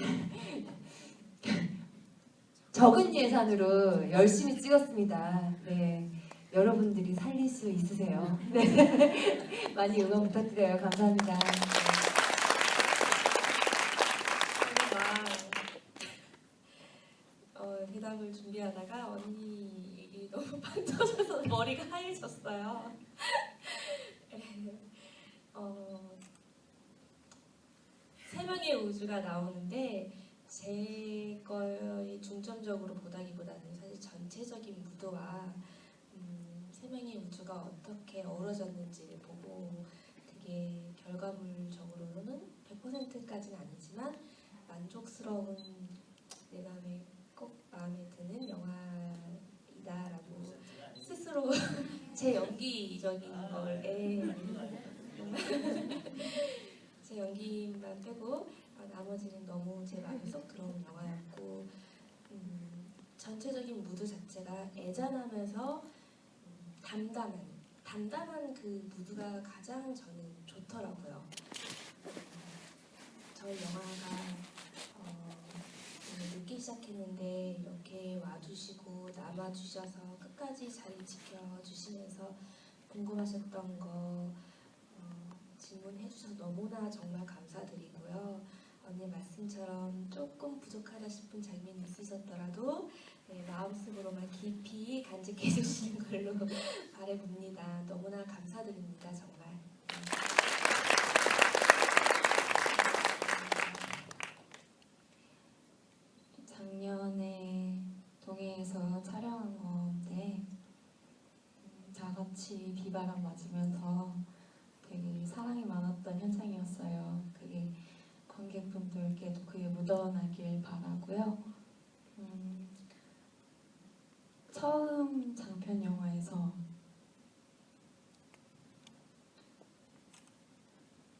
적은 예산으로 열심히 찍었습니다. 네. 여러분들이 살릴 수 있으세요. 네. 많이 응원 부탁드려요. 감사합니다. 대답을 준비하다가 언니 너무 빵 터져서 머리가 하얘졌어요. 세 명의 우주가 나오는데 제 거에 중점적으로 보다기보다는 사실 전체적인 무드와 세 명의 우주가 어떻게 어우러졌는지를 보고 되게 결과물적으로는 100%까지는 아니지만 만족스러운 내가 왜 꼭 마음에 드는 영화이다라고 스스로 제 연기적인 거에 제 연기만 빼고 나머지는 너무 제 마음에 쏙 들어오는 영화였고 전체적인 무드 자체가 애잔하면서 담담한 그 무드가 가장 저는 좋더라고요. 저희 영화가 늦게 시작했는데 이렇게 와주시고 남아주셔서 끝까지 자리 지켜주시면서 궁금하셨던 거 질문해주셔서 너무나 정말 감사드리고요. 언니 말씀처럼 조금 부족하다 싶은 장면이 있으셨더라도 마음속으로만 깊이 간직해 주시는 걸로 바라봅니다. 너무나 감사드립니다. 정말. 작년에 동해에서 촬영한 건데 다 같이 비바람 맞으면서 되게 사랑이 많았던 현장이었어요. 그게 묻어나길 바라고요. 처음 장편 영화에서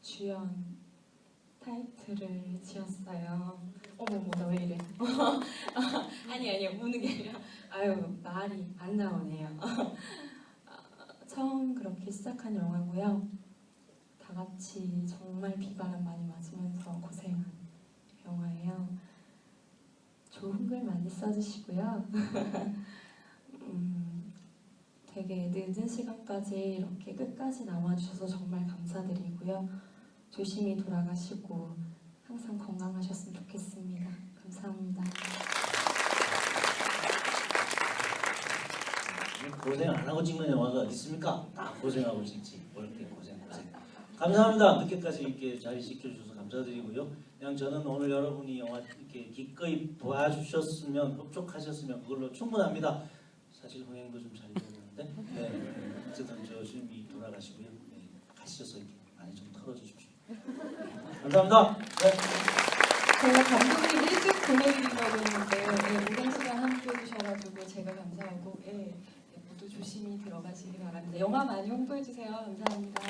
주연 타이틀을 지었어요. 어머, 나 왜 이래? 아니요, 우는 게 아니라 아유, 말이 안 나오네요. 처음 그렇게 시작한 영화고요. 다 같이 정말 비바람 많이 맞으면서 고생한 영화예요. 좋은 글 많이 써주시고요. 되게 늦은 시간까지 이렇게 끝까지 남아주셔서 정말 감사드리고요. 조심히 돌아가시고 항상 건강하셨으면 좋겠습니다. 감사합니다. 고생 안 하고 찍는 영화가 어디 있습니까? 다 고생하고 찍지. 이렇게 고생. 감사합니다. 늦게까지 이렇게 자리 지켜주셔서 감사드리고요. 그냥 저는 오늘 여러분이 영화 이렇게 기꺼이 봐주셨으면, 협족하셨으면 그걸로 충분합니다. 사실 흥행도 좀 잘 돼야 되는데, 네, 어쨌든 조심히 돌아가시고요. 네, 가시셔서 이렇게 많이 좀 털어주십시오. 감사합니다. 네. 제가 감독님 일찍 보내드리려고 했는데 오랜 시간 함께 해주셔가지고 제가 감사하고 모두 조심히 들어가시기 바랍니다. 영화 많이 홍보해주세요. 감사합니다.